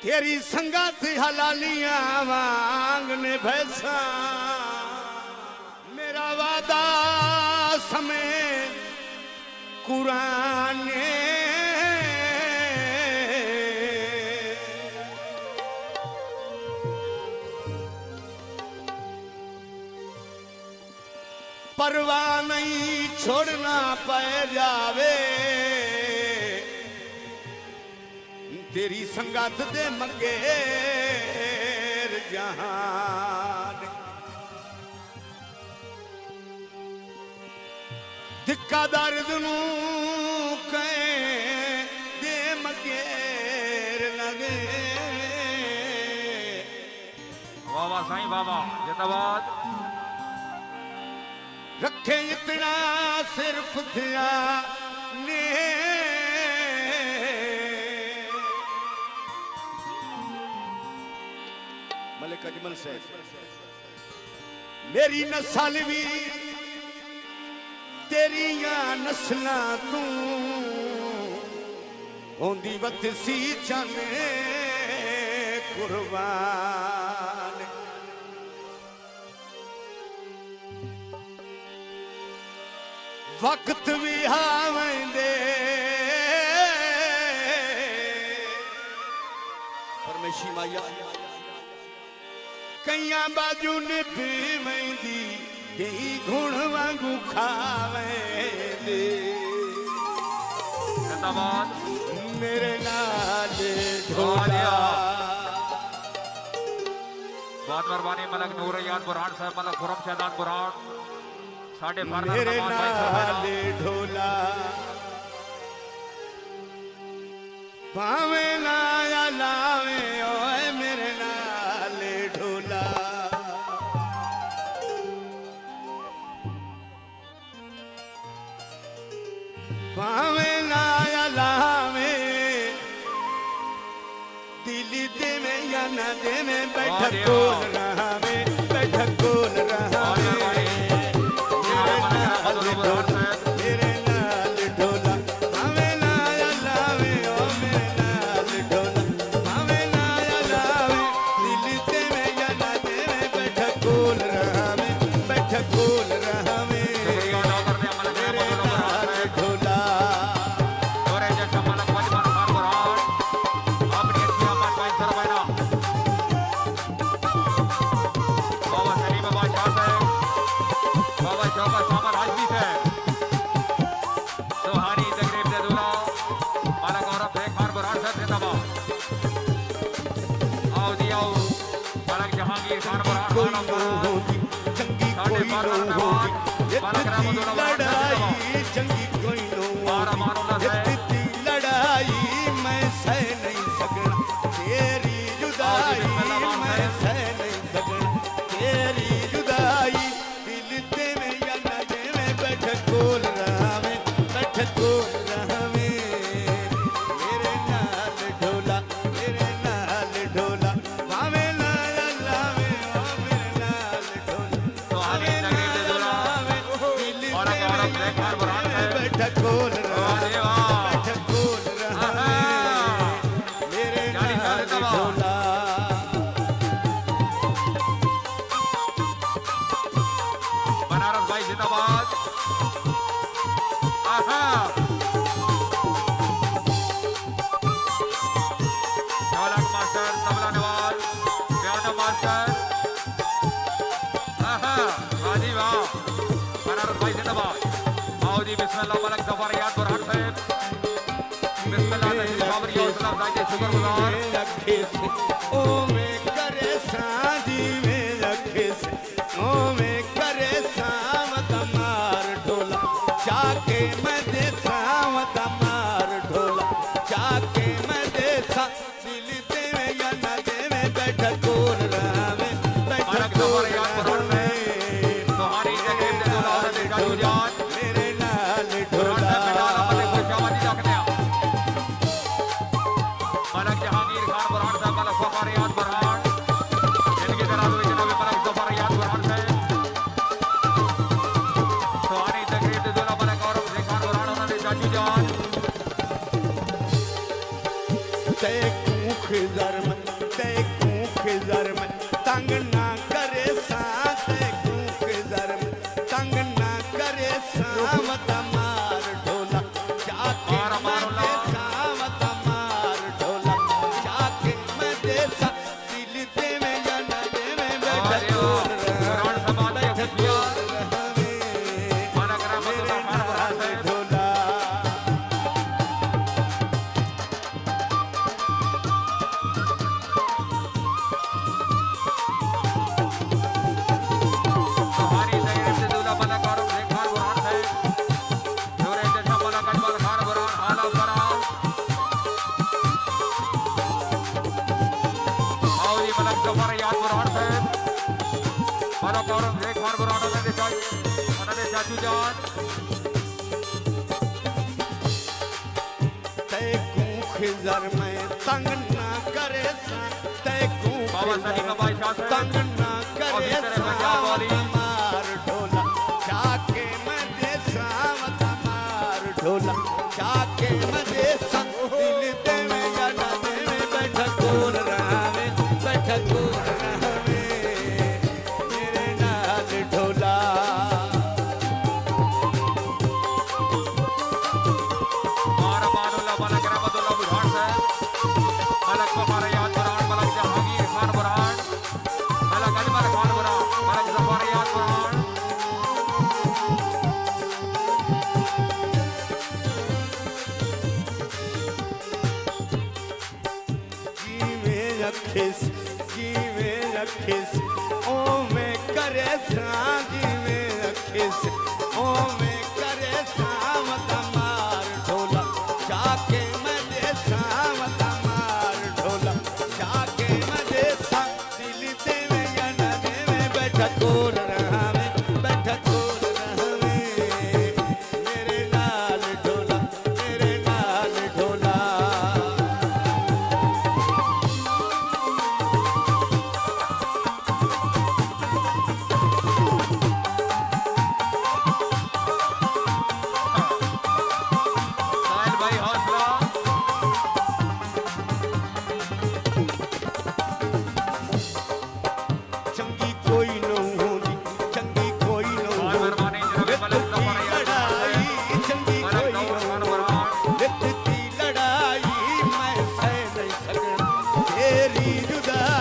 तेरी संगत हलालियां वांग ने भैसा मेरा वादा समय कुरान परवाह नहीं छोड़ना पै जावे तेरी संगत दे मंगे जहान दिक्का दर्द नू कह दे मंगेर लगे वाह वाह साईं बाबा जिंदाबाद रखे इतना सिर्फ दिया ने मलिक अजमल से मेरी नस्ल भी तेरिया नस्ल तू होंदी वत सी चाने कुर्बान वक्त भी हावेंदे परमेशी माया कईया बाजू ने पीवेंदी कई घुण वांगू खावेंदे जिंदाबाद मेरे नाल ढोलिया बहुत मेहरबानी मलक नूर याद बुरहान साहब मलक खुरम शहजाद बुरहान साढ़े मेरे नाल ढोला भावे लाया लावे ओए मेरे नाल ढोला भावे लाया लावे दिल दे में या न दे में बैठक कोल रहा में बैठक कोल रहा में मेरे नाल ढोला भावे लाया लावे ओ मेरे नाल ढोला भावे लाया लावे दिल ते में या ना दे में बैठक कोल रहा में बैठक कोल रहा में मेरे नाल ढोला लड़ाई चंगी कोई लड़ाई मैं सह नहीं सकना तेरी जुदाई मैं सह नहीं सकना तेरी जुदाई दिल ते में या न दे में बैठक कोल रहा में बैठक कोल रहा में मेरे नाल ढोला मेरे नाल ढोला भावे लाया लावे ओ मेरे नाल ढोला बैठक कोल रहा बैठक कोल रहा मेरे नाल ढोला बनारस भाई जिंदाबाद ढोलक मास्टर तबला नवाज पियानो मास्टर हाजी वाह बनारस भाई जिंदाबाद जी बिस्मिल्लाह मलक जफर याद बुरहान साहब बिस्मिल्लाह तशरीफ आवरी हौसला अफजाई के शुक्रगुजार रखे से ओ मैं करे साजी में रखे से ओ मैं करे सावत मार ढोला जाके मैं दे सावत मार ढोला जाके मैं दे सा दिल दे में या न दे में बैठक कोल रहा में बैठक कोल रहा में तुम्हारी तकरीब दे दुल्हा औरत का जुजान मलक जहांगीर खान बुरहान साहब मलक फखर याद बुरहान इनकी तरह हुए जनाब मलक जफर याद बुरहान साहब तुम्हारी तकरीब दे दुल्हा मलक और खान बुरहान उन्होंने चाचू जान खिजर में तंग ना करे सांस खिजर में तंग ना करे सावत मार ढोला जाके मदे सावत मार ढोला जाके मदे सा दिल दे में या न दे में बैठा पुराण समाज है खुशियां रहवे माना करा मेरे मतलब हर नाल है ढोला हमारी तकरीब से दूल्हा वाला करो देखभाल बुरान है जोरे जैसा वाला कटवाल खान बुरान हाला बुरान आओ ये वाला सफर याद बुरान है वाला करो देखभाल बुरान है चाचू जान तैकू खिजर में तंग ना करे तैकू बाबा सनी का भाई शाह है तंग ना करे और इस तरह पंजाब वाली मार ढोला जाके मदे सावत मार ढोला जाके मदे सा दिल दे में या ना दे में बैठा कोर रहवे मेरे नाल ढोला मारा मानुल्ला वाला करामतुल्ला बुरान है मलक सफर याद बुरान मलक जहांगीर खान बुरान मलक अजमल खान बुरान मलक सफर याद बुरान जीवे रखिस ओ में करे ओ में करे सावत मार ढोला जाके मदे सावत मार ढोला जाके मदे सा दिल दे में या न दे में बैठा कोर रहवे मेरे नाल ढोला साहिल भाई हौसला चंगी कोई न होंदी और मेहरबानी जनाब मलक सफर याद लड़ाई चंगी मलक कोई गौर खान न बुरान विपत्ति लड़ाई मैं सह नहीं सकना तेरी जुदाई